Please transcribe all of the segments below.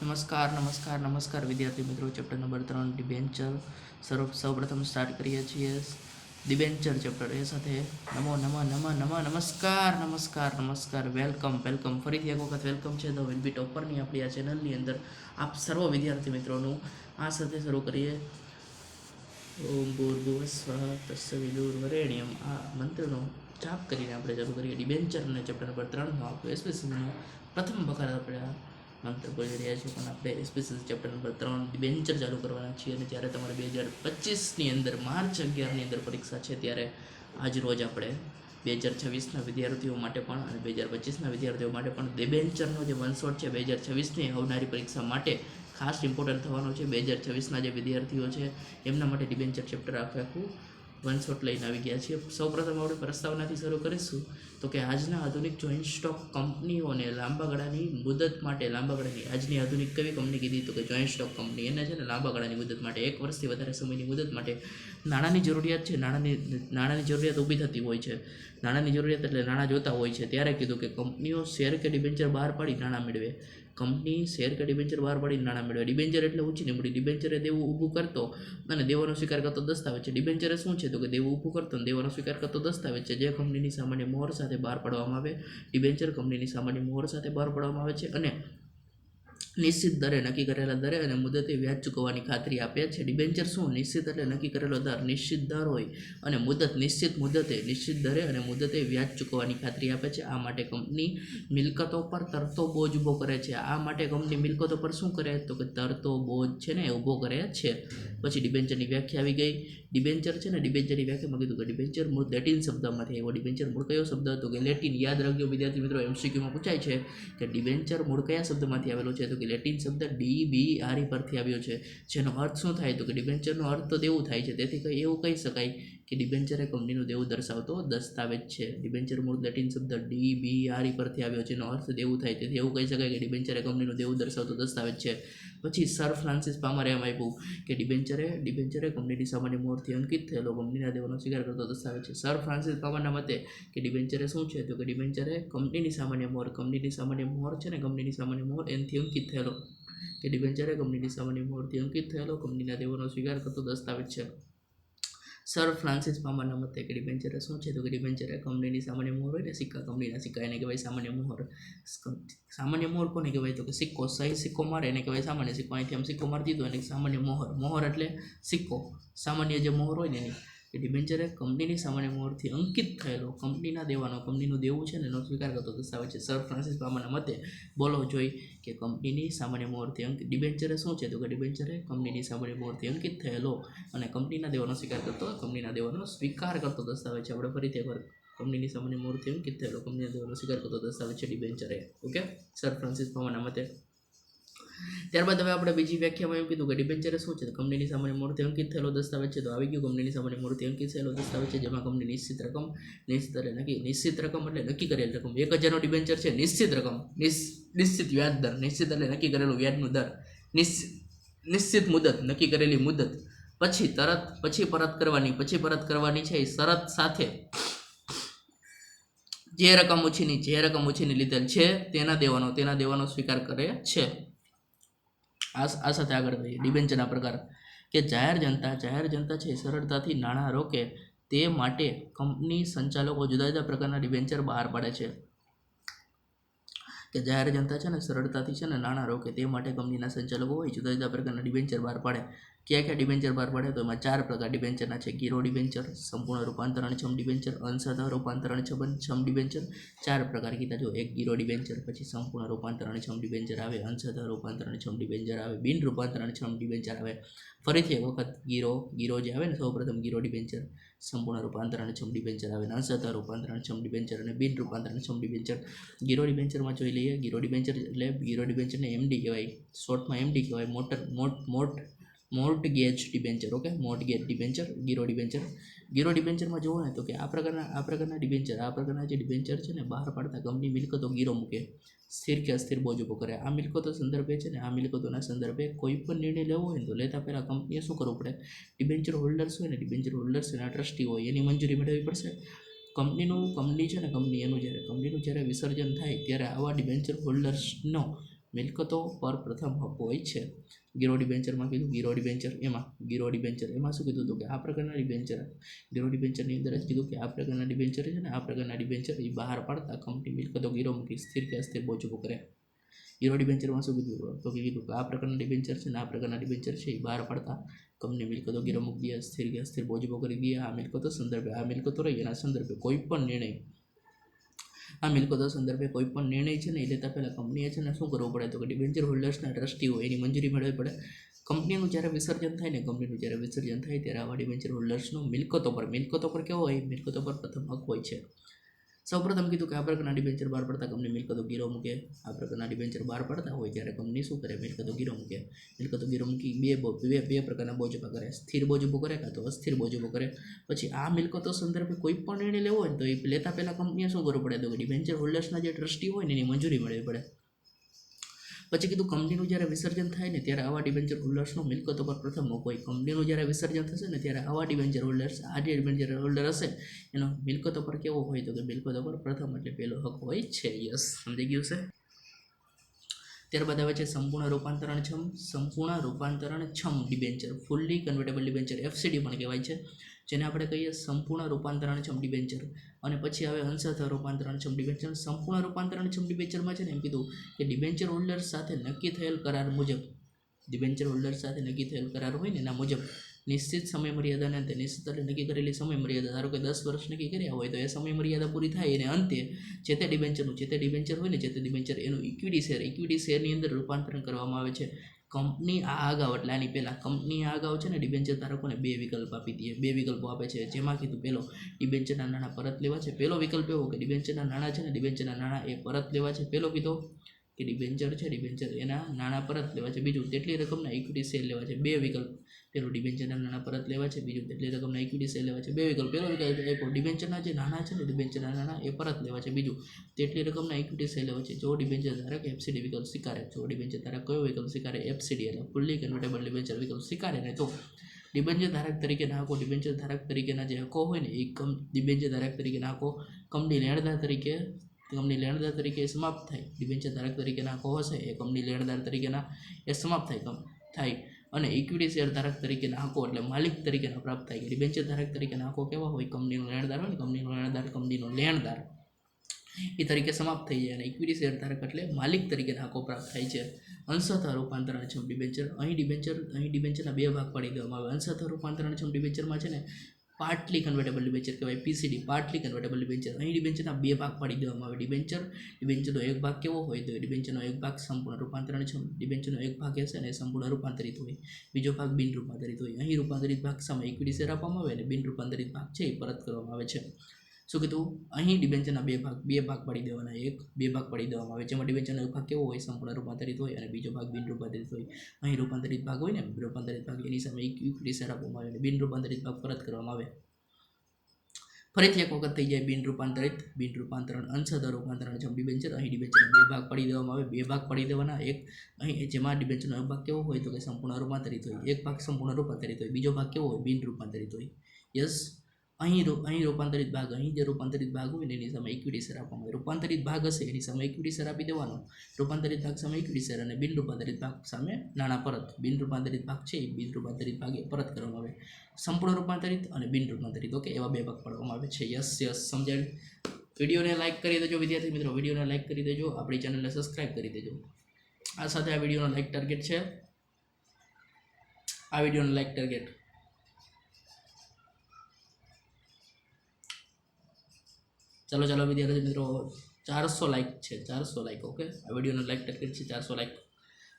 નમસ્કાર નમસ્કાર નમસ્કાર વિદ્યાર્થી મિત્રો, ચેપ્ટર નંબર 3 ડિબેન્ચર સૌપ્રથમ સ્ટાર્ટ કરીએ છીએ ડિબેન્ચર ચેપ્ટર એ સાથે નમો નમઃ નમઃ નમઃ નમસ્કાર નમસ્કાર નમસ્કાર વેલકમ વેલકમ ફરીથી એક વખત વેલકમ છે ધ વિલ બી ટોપરની આપણી આ ચેનલની અંદર આપ સર્વ વિદ્યાર્થી મિત્રોનું આ સાથે શરૂ કરીએ ઓમ ભૂર્ભુવઃ સ્વઃ તસ્ય વિદુર્વરેણ્યમ આ મંત્રનો જાપ કરીને આપણે શરૂ કરીએ ડિબેન્ચરને ચેપ્ટર નંબર 3નો આપણું એસ્પેસિફિકનું પ્રથમ વખત આપણે આ મંત્ર બોલી રહ્યા છીએ, પણ આપણે એસ્પેસિફિક ચેપ્ટર નંબર 3 ડિબેન્ચર ચાલુ કરવાના છીએ. અને જ્યારે તમારે 2025ની અંદર માર્ચ 11ની અંદર પરીક્ષા છે, ત્યારે આજ રોજ આપણે 2026ના વિદ્યાર્થીઓ માટે પણ અને 2025ના વિદ્યાર્થીઓ માટે પણ ડિબેન્ચરનો જે વનશોટ છે 2026ની આવનારી પરીક્ષા માટે ખાસ ઇમ્પોર્ટન્ટ થવાનો છે. 2026ના જે વિદ્યાર્થીઓ છે એમના માટે ડિબેન્ચર ચેપ્ટર આખું વનશોટ લઈને આવી ગયા છીએ. સૌપ્રથમ આપણે પ્રસ્તાવનાથી શરૂ કરીશું તો કે આજના આધુનિક જોઈન્ટ સ્ટોક કંપનીઓને લાંબા ગાળાની મુદત માટે આજની આધુનિક કવી કંપની કીધી તો કે જોઈન્ટ સ્ટોક કંપની, એને છે ને લાંબા ગાળાની મુદત માટે 1 વર્ષથી વધારે સમયની મુદત માટે નાણાંની જરૂરિયાત છે. નાણાંની જરૂરિયાત ઊભી થતી હોય છે. નાણાંની જરૂરિયાત એટલે નાણાં જોતા હોય છે. ત્યારે કીધું કે કંપનીઓ શેર કે ડિબેન્ચર બહાર પાડી નાણાં મેળવે. કંપની શેર કે ડિબેન્ચર બહાર પાડીને નાણાં મેળવે. ડિબેન્ચર એટલે ઊંચી નીમડી. ડિબેન્ચર એ દેવું ઊભું કરતો અને દેવાનો સ્વીકાર કરતો દસ્તાવેજ છે. ડિબેન્ચર શું છે તો કે દેવું ઊભું કરતો અને દેવાનો સ્વીકાર કરતો દસ્તાવેજ છે, જે કંપનીની સામાન્ય મોહર સાથે બહાર પાડવામાં આવે. ડિબેન્ચર કંપનીની સામાન્ય મોહર સાથે બહાર પાડવામાં આવે છે અને નિશ્ચિત દરે, નક્કી કરેલા દરે અને મુદતે વ્યાજ ચૂકવવાની ખાતરી આપે છે. ડિબેન્ચર શું? નિશ્ચિત એટલે નક્કી કરેલો દર, નિશ્ચિત દર હોય અને મુદત નિશ્ચિત મુદતે, નિશ્ચિત દરે અને મુદતે વ્યાજ ચૂકવવાની ખાતરી આપે છે. આ માટે કંપની મિલકતો પર તરતો બોજ ઊભો કરે છે. આ માટે કંપની મિલકતો પર શું કરે તો કે તરતો બોજ છે ને ઊભો કરે છે. પછી ડિબેન્ચરની વ્યાખ્યા આવી ગઈ. ડિબેન્ચર છે ને ડિબેન્ચરની વ્યાખ્યામાં કીધું કે ડિબેન્ચર મૂળ લેટિન શબ્દમાંથી આવ્યો. ડિબેન્ચર મૂળ કયો શબ્દ હતો કે લેટિન. યાદ રાખજો વિદ્યાર્થી મિત્રો, એમસીક્યુમાં પૂછાય છે કે ડિબેન્ચર મૂળ કયા શબ્દમાંથી આવેલો છે તો કે લેટિન શબ્દ DBRE પરથી આવ્યો છે, જેનો અર્થ શું થાય તો કે ડિબેન્ચરનો અર્થ તો દેવું થાય છે. તેથી એવું કહી શકાય કે ડિબેન્ચર એ કંપનીનું દેવું દર્શાવતો દસ્તાવેજ છે. ડિબેન્ચર મૂળ લેટિન શબ્દ DBRE પરથી આવ્યો છે, જેનો અર્થ દેવું થાય. તેથી એવું કહી શકાય કે ડિબેન્ચર એ કંપનીનું દેવું દર્શાવતો દસ્તાવેજ છે. પછી સર ફ્રાન્સિસ પામરે એમ આપ્યું કે ડિબેન્ચર એ કંપનીની સામાન્ય મોહરથી અંકિત થયેલો કંપનીના દેવાનો સ્વીકાર કરતો દસ્તાવેજ છે. સર ફ્રાન્સિસ પામરના મતે કે ડિબેન્ચર એ શું છે તો કે ડિબેન્ચર એ કંપનીની સામાન્ય મોહર છે ને કંપનીની સામાન્ય મોહર એનાથી અંકિત થયેલો કે ડિબેન્ચર એ કંપનીની સામાન્ય મોહરથી અંકિત થયેલો કંપનીના દેવાનો સ્વીકાર કરતો દસ્તાવેજ છે. સર ફ્રાન્સિસ પામરના મતે કે ડિબેન્ચર શું છે તો કે ડિબેન્ચર એ કંપનીની સામાન્ય મોહર હોય ને, સિક્કા, કંપનીના સિક્કા, એને કહેવાય સામાન્ય મોહર. સામાન્ય મોહર કોને કહેવાય તો કે સિક્કો, સહી સિક્કો મારે એને કહેવાય સામાન્ય સિક્કો. અહીંથી આમ સિક્કો મારી દીધો એને સામાન્ય મોહર. મોહર એટલે સિક્કો, સામાન્ય જે મોહર હોય ને એની. કે ડિબેન્ચર એ કંપનીની સામાન્ય મોહરથી અંકિત થયેલો કંપનીનું દેવું છે ને એનો સ્વીકાર કરતો દસ્તાવેજ છે. સર ફ્રાન્સિસ પામરના મતે બોલો જોઈ કે કંપનીની સામાન્ય મોહરથી ડિબેન્ચર શું છે તો કે ડિબેન્ચર એ કંપનીની સામાન્ય મોહરથી અંકિત થયેલો અને કંપનીના દેવાનો સ્વીકાર કરતો દસ્તાવેજ છે. આપણે ફરીથી એકવાર કંપનીની સામાન્ય મોહરથી અંકિત થયેલો કંપનીના દેવાનો સ્વીકાર કરતો દસ્તાવેજ છે ડિબેન્ચર એ. ઓકે, સર ફ્રાન્સિસ પામરના મતે. ત્યારબાદ હવે આપણે બીજી વ્યાખ્યામાં એમ કીધું કે ડિબેન્ચર શું છે? કંપનીની સામાન્ય મોહરથી અંકિત થયેલો દસ્તાવેજ છે. તો આવી ગયું કંપનીની સામાન્ય મોહરથી અંકિત થયેલો દસ્તાવેજ છે, જેમાં કંપની નિશ્ચિત રકમ એટલે નક્કી કરેલ રકમ. 1000નો ડિબેન્ચર છે, નિશ્ચિત રકમ, નિશ્ચિત વ્યાજ દર, નિશ્ચિત એટલે નક્કી કરેલું વ્યાજનું દર, નિશ્ચિત મુદત, નક્કી કરેલી મુદત, પછી પરત કરવાની છે એ શરત સાથે જે રકમ ઓછીની લીધેલ છે તેના દેવાનો સ્વીકાર કરે છે. આ સાથે આગળ વધીએ. ડિબેન્ચરના પ્રકાર કે જાહેર જનતા છે સરળતાથી નાણાં રોકે તે માટે કંપની સંચાલકો જુદા જુદા પ્રકારના ડિબેન્ચર બહાર પાડે છે. કે જાહેર જનતા છે ને સરળતાથી છે ને નાણાં રોકે તે માટે કંપનીના સંચાલકો હોય જુદા જુદા પ્રકારના ડિબેન્ચર બહાર પાડે. કયા ડિબેન્ચર બહાર પાડે તો એમાં 4 પ્રકાર ડિબેન્ચરના છે. ગીરો ડિબેન્ચર, સંપૂર્ણ રૂપાંતરણક્ષમ ડિબેન્ચર, અંશતઃ રૂપાંતરણક્ષમ ડિબેન્ચર. 4 પ્રકાર કીધા જો. એક ગીરો ડિબેન્ચર, પછી સંપૂર્ણ રૂપાંતરણક્ષમ ડિબેન્ચર આવે, અંશતઃ રૂપાંતરણક્ષમ ડિબેન્ચર આવે, બિન રૂપાંતરણક્ષમ ડિબેન્ચર આવે. ફરીથી એક વખત ગીરો જે આવે ને, સૌપ્રથમ ગીરો ડિબેન્ચર, સંપૂર્ણ રૂપાંતરણક્ષમ ડિબેન્ચર આવે, અંશતઃ રૂપાંતરણક્ષમ ડિબેન્ચર અને બિન રૂપાંતરણક્ષમ ડિબેન્ચર. ગીરો ડિબેન્ચરમાં જોઈ લઈએ. ગીરો ડિબેન્ચરને MD કહેવાય, શોર્ટમાં MD કહેવાય, mortgage debenture. Okay, mortgage debenture, ગીરો ડિબેન્ચરમાં જોવો ને તો કે આ પ્રકારના જે ડિબેન્ચર છે ને બહાર પાડતા કંપની મિલકતો ગીરો મૂકે, સ્થિર કે અસ્થિર બોજ ઊભો કરે. આ મિલકતો સંદર્ભે છે ને આ મિલકતોના સંદર્ભે કોઈ પણ નિર્ણય લેવો હોય ને તો લેતા પહેલા કંપનીએ શું કરવું પડે? ડિબેન્ચર હોલ્ડર્સ હોય ને, એના ટ્રસ્ટી હોય, એની મંજૂરી મેળવવી પડશે. કંપની છે ને કંપનીનું જ્યારે વિસર્જન થાય ત્યારે આવા ડિબેન્ચર હોલ્ડર્સનો મિલકતો પર પ્રથમ હક હોય છે. ગીરો ડિબેન્ચરમાં કીધું ગીરો ડિબેન્ચર એમાં શું કીધું હતું કે આ પ્રકારના ડિબેન્ચર ગીરો ડિબેન્ચરની અંદર જ કીધું કે આ પ્રકારના ડિબેન્ચર છે ને આ પ્રકારના ડિબેન્ચર એ બહાર પાડતા કંપની મિલકતો ગીરો મૂકી સ્થિર કે અસ્થિર બોજ ઊભો કરે. ગીરો ડિબેન્ચરમાં શું કીધું તો કીધું કે આ પ્રકારના ડિબેન્ચર છે ને આ પ્રકારના ડિબેન્ચર છે એ બહાર પાડતા કંપની મિલકતો ગીરો મૂકી દે સ્થિર કે અસ્થિર બોજ ઊભો કરી દે. આ મિલકતો રહી એના સંદર્ભે કોઈ પણ નિર્ણય છે ને એ લેતા પહેલાં કંપનીએ છે ને શું કરવું પડે તો કે ડિબેન્ચર હોલ્ડર્સના ટ્રસ્ટીઓ એની મંજૂરી મેળવવી પડે. કંપનીનું જ્યારે વિસર્જન થાય ત્યારે આવા ડિબેન્ચર હોલ્ડર્સનો મિલકતો પર કેવો હોય મિલકતો પર પ્રથમ હક હોય છે. સૌપ્રથમ કીધું કે આ પ્રકારના ડિબેન્ચર બહાર પડતા કંપની મિલકતો ગીરો મૂકે. આ પ્રકારના ડિબેન્ચર બહાર પડતા હોય ત્યારે કંપની શું કરે મિલકતો ગીરો મૂકી બે પ્રકારના બોજ ઊભા કરે. સ્થિર બોજ ઊભો કરે કાં તો અસ્થિર બોજ ઊભો કરે. પછી આ મિલકતો સંદર્ભે કોઈ પણ નિર્ણય લેવો હોય તો એ લેતા પહેલાં કંપનીએ શું કરવું પડે તો કે ડિબેન્ચર હોલ્ડર્સના જે ટ્રસ્ટી હોય ને એની મંજૂરી મેળવવી પડે. પછી કીધું કંપનીનું જ્યારે વિસર્જન થાય ને ત્યારે આવા ડિબેન્ચર હોલ્ડર્સનો મિલકતો પર પ્રથમ હક હોય. કંપનીનું જ્યારે વિસર્જન થશે ને ત્યારે આવા ડિબેન્ચર હોલ્ડર્સ જે ડિબેન્ચર હોલ્ડર હશે એનો મિલકતો પર કેવો હોય તો કે મિલકતો પર પ્રથમ એટલે પહેલો હક હોય છે. યસ, સમજી ગયું છે. ત્યારબાદ આવે છે સંપૂર્ણ રૂપાંતરણક્ષમ debenture, fully convertible debenture, FCD પણ કહેવાય છે, જેને આપણે કહીએ સંપૂર્ણ રૂપાંતરણક્ષમ ડિબેન્ચર. અને પછી આવે અંશતઃ રૂપાંતરણક્ષમ ડિબેન્ચર. સંપૂર્ણ રૂપાંતરણક્ષમ ડિબેન્ચરમાં છે ને એમ કીધું કે ડિબેન્ચર હોલ્ડર્સ સાથે નક્કી થયેલ કરાર મુજબ હોય ને એના મુજબ નિશ્ચિત સમય મર્યાદાને અંતે નિશ્ચિત એટલે નક્કી કરેલી સમય મર્યાદા, ધારો કે 10 વર્ષ નક્કી કર્યા હોય તો એ સમય મર્યાદા પૂરી થાય અને અંતે જે તે ડિબેન્ચર હોય ને જે તે ડિબેન્ચર એનું ઇક્વિટી શેરની અંદર રૂપાંતરણ કરવામાં આવે છે. કંપની આ અગાઉ એટલે આની પહેલાં છે ને ડિબેન્ચર ધારકોને બે વિકલ્પો આપે છે. જેમાં કીધું પહેલો ડિબેન્ચરના નાણાં પરત લેવા છે. પહેલો વિકલ્પ એવો કે ડિબેન્ચરના નાણાં એ પરત લેવા છે. પહેલો કીધો કે ડિબેન્ચર એના નાણાં પરત લેવા છે. બીજું તેટલી રકમના ઇક્વિટી શેર લેવા છે. બે વિકલ્પ, પેલું ડિબેન્ચરના નાણાં પરત લેવા છે, બીજું તેટલી રકમના ઇક્વિટી શેર લેવા છે. બે વિકલ્પ, પહેલો વિકલ્પ આપ્યો ડિબેન્ચરના જે નાણાં છે ને ડિબેન્ચરના નાણાં એ પરત લેવા છે, બીજું તેટલી રકમના ઇક્વિટી શેર લેવા છે. જો ડિબેન્ચર ધારક FCD વિકલ્પ સ્વીકારે, કયો વિકલ્પ સ્વીકારે FCD એટલે ફુલ્લી કન્વર્ટેબલ ડિબેન્ચર વિકલ્પ સ્વીકારે ને તો ડિબેન્ચર ધારક તરીકેના જે હકો હોય ને એ ડિબેન્ચર ધારક તરીકેના હકો કંપની લેણદાર તરીકે સમાપ્ત થાય. ડિબેન્ચર ધારક તરીકેના હકો હશે એ કંપની લેણદાર તરીકેના એ સમાપ્ત થાય અને ઇક્વિટી શેર ધારક તરીકેના હકો એટલે માલિક તરીકેના પ્રાપ્ત થાય. ડિબેન્ચર ધારક તરીકેના હકો કેવા હોય કંપનીનો લેણદાર એ તરીકે સમાપ્ત થઈ જાય અને ઇક્વિટી શેર ધારક એટલે માલિક તરીકેના હકો પ્રાપ્ત થાય છે. અંશતઃ રૂપાંતરણક્ષમ ડિબેન્ચર, અહીં ડિબેન્ચરના બે ભાગ પાડી દેવામાં આવે. અંશતઃ રૂપાંતરણક્ષમ ડિબેન્ચરમાં છે ને પાર્ટલી કન્વર્ટેબલ ડિબેન્ચર કહેવાય, PCD, પાર્ટલી કન્વર્ટેબલ ડિબેન્ચર. અહીં ડિબેન્ચરના બે ભાગ પાડી દેવામાં આવે. ડિબેન્ચરનો એક ભાગ કેવો હોય તો ડિબેન્ચરનો એક ભાગ સંપૂર્ણ રૂપાંતરણક્ષમ, ડિબેન્ચરનો એક ભાગ હશે ને સંપૂર્ણ રૂપાંતરિત હોય, બીજો ભાગ બિન રૂપાંતરિત હોય. અહીં રૂપાંતરિત ભાગ સામે ઇક્વિટી શેર આપવામાં આવે અને બિન રૂપાંતરિત ભાગ છે એ પરત કરવામાં આવે છે. શું કીધું? અહીં ડિબેન્ચરના બે ભાગ પાડી દેવામાં આવે. જેમાં ડિબેન્ચરનો એક ભાગ કેવો હોય સંપૂર્ણ રૂપાંતરિત હોય અને બીજો ભાગ બિન રૂપાંતરિત હોય. અહીં રૂપાંતરિત ભાગ હોય ને રૂપાંતરિત ભાગ એની સામે ઇક્વિટી શેર આપવામાં આવે અને બિન રૂપાંતરિત ભાગ પરત કરવામાં આવે. ફરીથી એક વખત થઈ જાય બિન રૂપાંતરણ અંશતઃ રૂપાંતરણક્ષમ ડિબેન્ચર. અહીં ડિબેન્ચરના બે ભાગ પાડી દેવામાં આવે. બે ભાગ પાડી દેવાના, એક અહીં જેમાં ડિબેન્ચરનો એક ભાગ કેવો હોય તો કે સંપૂર્ણ રૂપાંતરિત હોય, એક ભાગ સંપૂર્ણ રૂપાંતરિત હોય, બીજો ભાગ કેવો હોય બિન રૂપાંતરિત હોય. યસ, અહીં રૂપાંતરિત ભાગ, અહીં જે રૂપાંતરિત ભાગ હોય ને એની સામે ઇક્વિટી શેર આપવામાં આવે. રૂપાંતરિત ભાગ હશે એની સામે ઇક્વિટી શેર આપી દેવાનો. રૂપાંતરિત ભાગ સામે ઇક્વિટી શેર અને બિન રૂપાંતરિત ભાગ સામે નાણાં પરત. બિન રૂપાંતરિત ભાગ છે એ બિન રૂપાંતરિત ભાગ એ પરત કરવામાં આવે. સંપૂર્ણ રૂપાંતરિત અને બિન રૂપાંતરિત, ઓકે, એવા બે ભાગ પાડવામાં આવે છે. યસ, સમજાયું? વિડીયોને લાઇક કરી દેજો વિદ્યાર્થી મિત્રો, વિડીયોને લાઇક કરી દેજો, આપણી ચેનલને સબસ્ક્રાઇબ કરી દેજો. આ સાથે આ વિડીયોનો લાઇક ટાર્ગેટ છે, ચાલો વિદ્યાર્થી મિત્રો, 400 લાઇક છે, 400 લાઇક, ઓકે. આ વિડીયોનો લાઇક ટાર્ગેટ છે 400 લાઇક.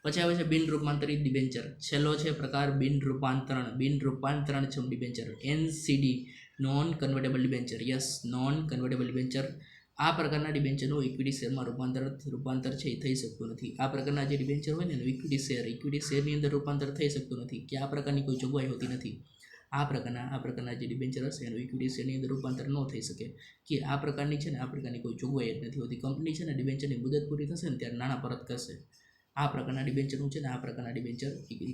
પછી આવે છે બિન રૂપાંતરિત ડિબેન્ચર. છેલ્લો છે પ્રકાર બિન રૂપાંતરણક્ષમ debenture, NCD, non convertible debenture. Yes, non convertible debenture. આ પ્રકારના ડિબેન્ચરનું ઇક્વિટી શેરમાં રૂપાંતર છે એ થઈ શકતું નથી. આ પ્રકારના જે ડિબેન્ચર હોય ને એનું ઇક્વિટી શેરની અંદર રૂપાંતર થઈ શકતું નથી, કે આ પ્રકારની કોઈ જોગવાઈ હોતી નથી. આ પ્રકારના જે ડિબેન્ચર હશે એનું ઇક્વિટી શેરની અંદર રૂપાંતર ન થઈ શકે, કે આ પ્રકારની કોઈ જોગવાઈ જ નથી હોતી. કંપની છે ને ડિબેન્ચરની મુદત પૂરી થશે ને ત્યારે નાણાં પરત કરશે. આ પ્રકારના ડિબેન્ચરનું છે ને આ પ્રકારના ડિબેન્ચર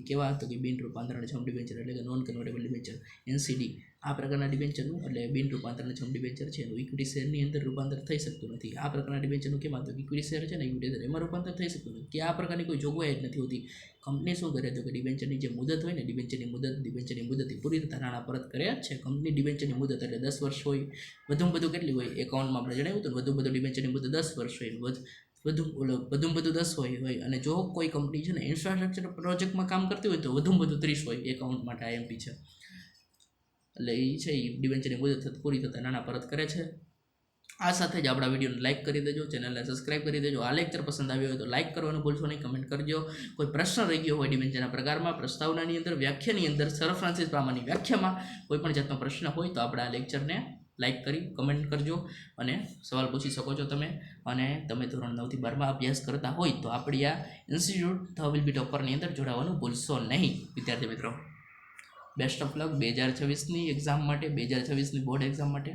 કેવા તો કે બિન રૂપાંતરણક્ષમ ડિબેન્ચર એટલે કે નોન કન્વર્ટેબલ ડિબેન્ચર NCD આ પ્રકારના ડિબેન્ચરનું એટલે બિન રૂપાંતરણક્ષમ ડિબેન્ચર છે એનું ઇક્વિટી શેરની અંદર રૂપાંતર થઈ શકતું નથી. આ પ્રકારના ડિબેન્ચરનું કેમ હતું ઇક્વિટી શેર છે ને ઇક્વિટી શેર એમાં રૂપાંતર થઈ શકતું નથી કે આ પ્રકારની કોઈ જોગવાઈ જ નથી હોતી. કંપની શું કરે તો કે ડિબેન્ચરની જે મુદત હોય ને ડિબેન્ચરની મુદત પૂરી થતાં નાણાં પરત કરે જ છે. કંપની ડિબેન્ચરની મુદત એટલે 10 વર્ષ હોય, વધુમાં વધુ કેટલી હોય એકાઉન્ટમાં આપણે જણાવ્યું હતું વધુ ડિબેન્ચરની મુદત 10 વર્ષ હોય, વધુમાં વધુ 10 હોય અને જો કોઈ કંપની છે ને ઇન્ફ્રાસ્ટ્રક્ચર પ્રોજેક્ટમાં કામ કરતી હોય તો વધુમાં વધુ 30 હોય એકાઉન્ટ માટે IMP છે. એટલે એ છે એ ડિબેન્ચરની મુદત પૂરી થતાં નાણાં પરત કરે છે. આ સાથે જ આપણા વિડીયોને લાઇક કરી દેજો, ચેનલને સબસ્ક્રાઇબ કરી દેજો. આ લેક્ચર પસંદ આવ્યો હોય તો લાઇક કરવાનું ભૂલશો નહીં, કમેન્ટ કરજો. કોઈ પ્રશ્ન રહી ગયો હોય ડિબેન્ચરના પ્રકારમાં, પ્રસ્તાવનાની અંદર, વ્યાખ્યાની અંદર, સર ફ્રાન્સિસ પામાની વ્યાખ્યામાં કોઈ પણ જાતનો પ્રશ્ન હોય તો આપણે આ લેક્ચરને લાઇક કરી કમેન્ટ કરજો અને સવાલ પૂછી શકો છો તમે. અને તમે ધોરણ 9 થી 12 અભ્યાસ કરતા હોય તો આપણી આ ઇન્સ્ટિટ્યૂટ ધ વિલ બી ટોપરની અંદર જોડાવાનું ભૂલશો નહીં વિદ્યાર્થી મિત્રો. બેસ્ટ ઓફ લક 2026ની એક્ઝામ માટે, 2026ની બોર્ડ એક્ઝામ માટે.